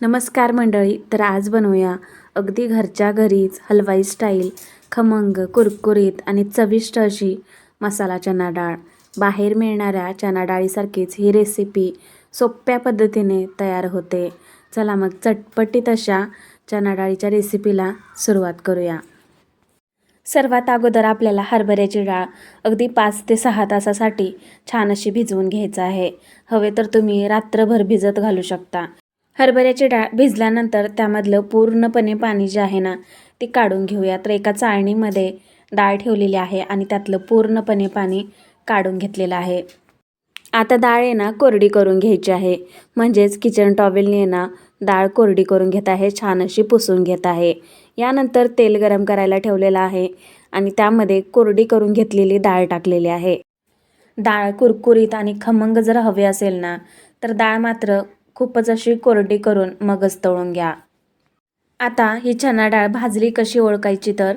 नमस्कार मंडळी. तर आज बनवूया अगदी घरच्या घरीच हलवाई स्टाईल खमंग कुरकुरीत आणि चविष्ट अशी मसाला चना डाळ. बाहेर मिळणाऱ्या चना डाळीसारखीच ही रेसिपी सोप्या पद्धतीने तयार होते. चला मग चटपटीत अशा चना डाळीच्या रेसिपीला सुरुवात करूया. सर्वात अगोदर आपल्याला हरभऱ्याची डाळ अगदी 5 ते 6 तासासाठी छान अशी भिजवून घ्यायचं आहे. हवे तर तुम्ही रात्रभर भिजत घालू शकता. हरभऱ्याची डाळ भिजल्यानंतर त्यामधलं पूर्णपणे पाणी जे आहे ना ते काढून घेऊया. तर एका चाळणीमध्ये डाळ ठेवलेली आहे आणि त्यातलं पूर्णपणे पाणी काढून घेतलेलं आहे. आता डाळ आहे ना कोरडी करून घ्यायची आहे. म्हणजेच किचन टॉवेलने ना डाळ कोरडी करून घेत आहे, छान अशी पुसून घेत आहे. यानंतर तेल गरम करायला ठेवलेलं आहे आणि त्यामध्ये कोरडी करून घेतलेली डाळ टाकलेली आहे. डाळ कुरकुरीत आणि खमंग जर हवे असेल ना तर डाळ मात्र खूपच अशी कोरडी करून मगच तळून घ्या. आता ही चना डाळ भाजली कशी ओळखायची, तर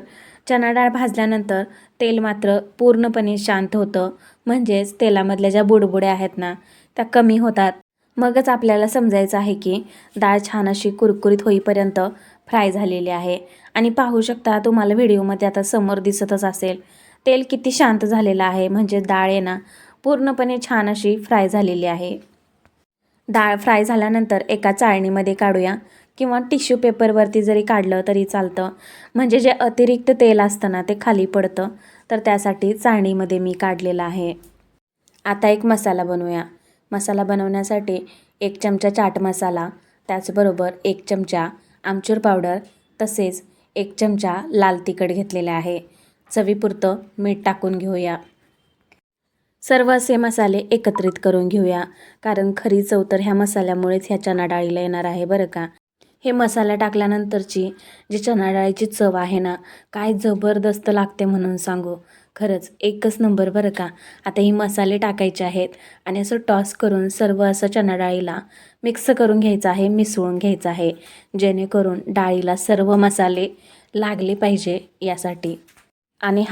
चना डाळ भाजल्यानंतर तेल मात्र पूर्णपणे शांत होतं. म्हणजेच तेलामधल्या ज्या बुडबुड्या आहेत ना त्या कमी होतात. मगच आपल्याला समजायचं आहे की डाळ छान अशी कुरकुरीत होईपर्यंत फ्राय झालेली आहे. आणि पाहू शकता, तुम्हाला व्हिडिओमध्ये आता समोर दिसतच असेल तेल किती शांत झालेलं आहे. म्हणजे डाळ आहे ना पूर्णपणे छान अशी फ्राय झालेली आहे. डाळ फ्राय झाल्यानंतर एका चाळणीमध्ये काढूया किंवा टिश्यू पेपरवरती जरी काढलं तरी चालतं. म्हणजे जे अतिरिक्त तेल असतं ना ते खाली पडतं. तर त्यासाठी चाळणीमध्ये मी काढलेलं आहे. आता एक मसाला बनवूया. मसाला बनवण्यासाठी 1 चमचा चाट मसाला, त्याचबरोबर 1 चमचा आमचूर पावडर, तसेच 1 चमचा लाल तिखट घेतलेले आहे. चवीपुरतं मीठ टाकून घेऊया. सर्व असे मसाले एकत्रित करून घेऊया, कारण खरी चव तर ह्या मसाल्यामुळेच ह्या चना डाळीला येणार आहे बरं का. हे मसाला टाकल्यानंतरची जी चना डाळीची चव आहे ना काय जबरदस्त लागते म्हणून सांगू. खरंच एकच नंबर बरं का. आता ही मसाले टाकायचे आहेत आणि असं टॉस करून सर्व असं चना डाळीला मिक्स करून घ्यायचं आहे, मिसळून घ्यायचं आहे, जेणेकरून डाळीला सर्व मसाले लागले पाहिजे यासाठी. आणि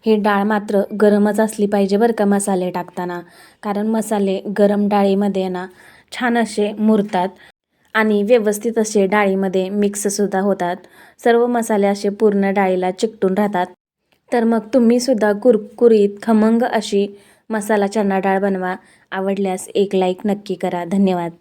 ही डाळ मात्र गरमच असली पाहिजे बरं का मसाले टाकताना, कारण मसाले गरम डाळीमध्ये ना छान असे मुरतात आणि व्यवस्थित असे डाळीमध्ये मिक्ससुद्धा होतात. सर्व मसाले असे पूर्ण डाळीला चिकटून राहतात. तर मग तुम्हीसुद्धा कुरकुरीत खमंग अशी मसाला चना डाळ बनवा. आवडल्यास एक लाईक नक्की करा. धन्यवाद.